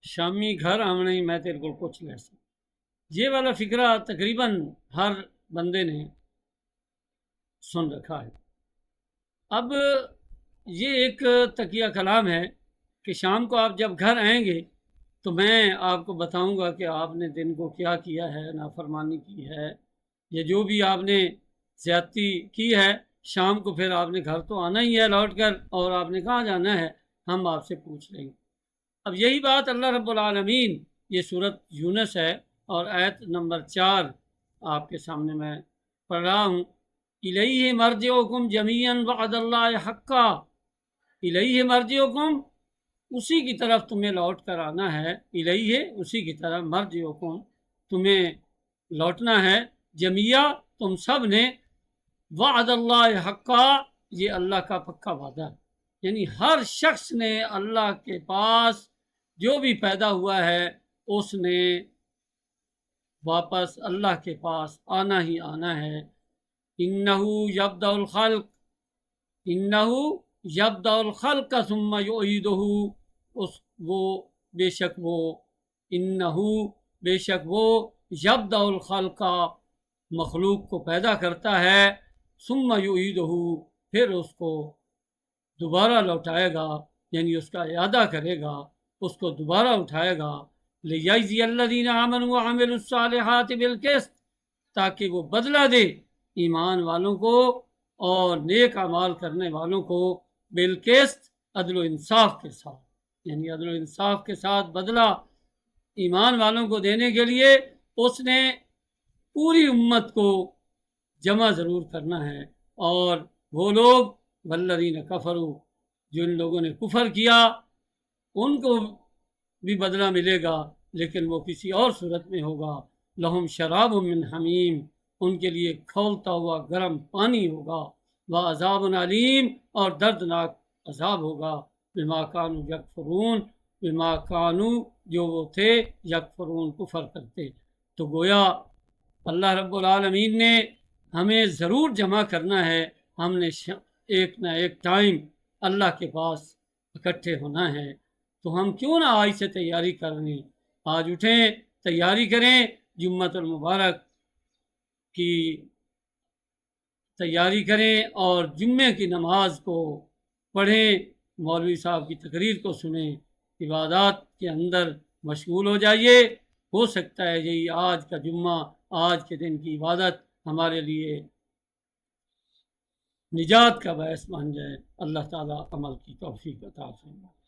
شامی گھر آمنے میں تیرے کو کچھ لے سکتا. یہ والا فکرہ تقریباً ہر بندے نے سن رکھا ہے. اب یہ ایک تقیہ کلام ہے کہ شام کو آپ جب گھر آئیں گے تو میں آپ کو بتاؤں گا کہ آپ نے دن کو کیا کیا ہے، نافرمانی کی ہے یا جو بھی آپ نے زیادتی کی ہے. شام کو پھر آپ نے گھر تو آنا ہی ہے لوٹ کر، اور آپ نے کہاں جانا ہے ہم آپ سے پوچھ لیں گے. اب یہی بات اللہ رب العالمین، یہ سورۃ یونس ہے اور آیت نمبر 4 آپ کے سامنے میں پڑھ رہا ہوں. الیہ مرجعکم جمیعا وعد اللہ حقا، الیہ مرجعکم، اسی کی طرف تمہیں لوٹ کر آنا ہے. الیہ، اسی کی طرف، مرجعکم، تمہیں لوٹنا ہے. جمیعا، تم سب نے. وعد اللہ حقا، یہ اللہ کا پکا وعدہ ہے. یعنی ہر شخص نے اللہ کے پاس جو بھی پیدا ہوا ہے اس نے واپس اللہ کے پاس آنا ہی آنا ہے. انہو یبدأ الخلق، انہو یبدأ الخلق ثم یعیدہ، وہ بے شک وہ، انہو بے شک وہ، یبدأ الخلق، مخلوق کو پیدا کرتا ہے، ثم یعیدہ، پھر اس کو دوبارہ لوٹائے گا، یعنی اس کا اعادہ کرے گا، اس کو دوبارہ اٹھائے گا. لیجزی الذین آمنوا وعملوا الصالحات بالقسط، تاکہ وہ بدلہ دے ایمان والوں کو اور نیک اعمال کرنے والوں کو، بالقسط، عدل و انصاف کے ساتھ. یعنی عدل و انصاف کے ساتھ بدلہ ایمان والوں کو دینے کے لیے اس نے پوری امت کو جمع ضرور کرنا ہے. اور وہ لوگ والذین کفروا، جو ان لوگوں نے کفر کیا، ان کو بھی بدلہ ملے گا لیکن وہ کسی اور صورت میں ہوگا. لہم شراب من حمیم، ان کے لیے کھولتا ہوا گرم پانی ہوگا. وعذاب علیم، اور دردناک عذاب ہوگا. بما کانوا یکفرون، بما کانوا، جو وہ تھے، یکفرون، کفر کرتے. تو گویا اللہ رب العالمین نے ہمیں ضرور جمع کرنا ہے. ہم نے ایک نہ ایک ٹائم اللہ کے پاس اکٹھے ہونا ہے. تو ہم کیوں نہ آج سے تیاری کریں، آج اٹھیں، تیاری کریں، جمعۃ المبارک کی تیاری کریں اور جمعے کی نماز کو پڑھیں، مولوی صاحب کی تقریر کو سنیں، عبادات کے اندر مشغول ہو جائیے. ہو سکتا ہے یہی آج کا جمعہ، آج کے دن کی عبادت ہمارے لیے نجات کا باعث بن جائے. اللہ تعالیٰ عمل کی توفیق عطا فرمائے.